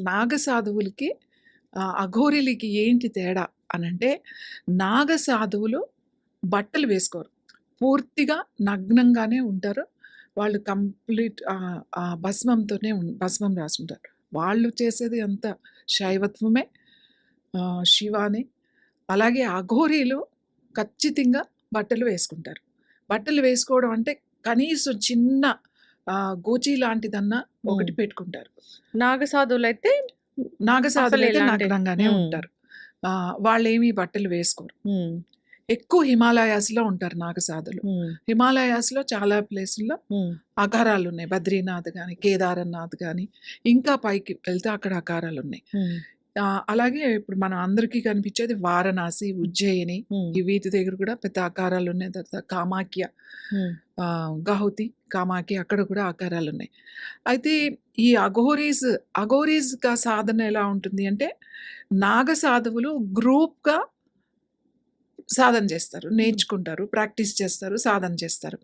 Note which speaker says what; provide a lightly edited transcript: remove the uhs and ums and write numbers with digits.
Speaker 1: నాగ సాధువులకి అఘోరీలకి ఏంటి తేడా అనంటే, నాగ సాధువులు బట్టలు వేసుకోరు. పూర్తిగా నగ్నంగానే ఉంటారు. వాళ్ళు కంప్లీట్ భస్మంతోనే భస్మం రాసుంటారు. వాళ్ళు చేసేది అంతా శైవత్వమే, శివాని. అలాగే అఘోరీలు ఖచ్చితంగా బట్టలు వేసుకుంటారు. బట్టలు వేసుకోవడం అంటే కనీసం చిన్న గోచి లాంటిదన్నా
Speaker 2: హ్మ్.
Speaker 1: ఒకటి పెట్టుకుంటారు.
Speaker 2: నాగసాధువులైతే
Speaker 1: నాగసాధులైతే
Speaker 2: అసలెలాంటి
Speaker 1: నగ్నంగానే
Speaker 2: హ్మ్.
Speaker 1: ఉంటారు. వాళ్ళేమి బట్టలు వేసుకోరు.
Speaker 2: హ్మ్.
Speaker 1: ఎక్కువ హిమాలయాస్‌లో ఉంటారు నాగసాధులు.
Speaker 2: హ్మ్.
Speaker 1: హిమాలయాస్‌లో చాలా ప్లేసుల్లో
Speaker 2: హ్మ్.
Speaker 1: ఆకారాలున్నాయి. బద్రీనాథ్ గాని, కేదారనాథ్ గాని, ఇంకా పైకి వెళ్తే అక్కడ ఆకారాలున్నాయి.
Speaker 2: హ్మ్.
Speaker 1: అలాగే ఇప్పుడు మన అందరికీ కనిపించేది వారణాసి, ఉజ్జయిని
Speaker 2: హ్మ్.
Speaker 1: ఈ వీటి దగ్గర కూడా పెద్ద ఆకారాలున్నాయి. తర్వాత కామాఖ్య,
Speaker 2: హ్మ్.
Speaker 1: గహుతి, కామాఖ్య అక్కడ కూడా ఆకారాలున్నాయి. అయితే ఈ అఘోరీస్‌గా సాధన ఎలా ఉంటుంది అంటే, నాగ సాధువులు గ్రూప్‌గా సాధన చేస్తారు. నేర్చుకుంటారు, ప్రాక్టీస్ చేస్తారు, సాధన చేస్తారు.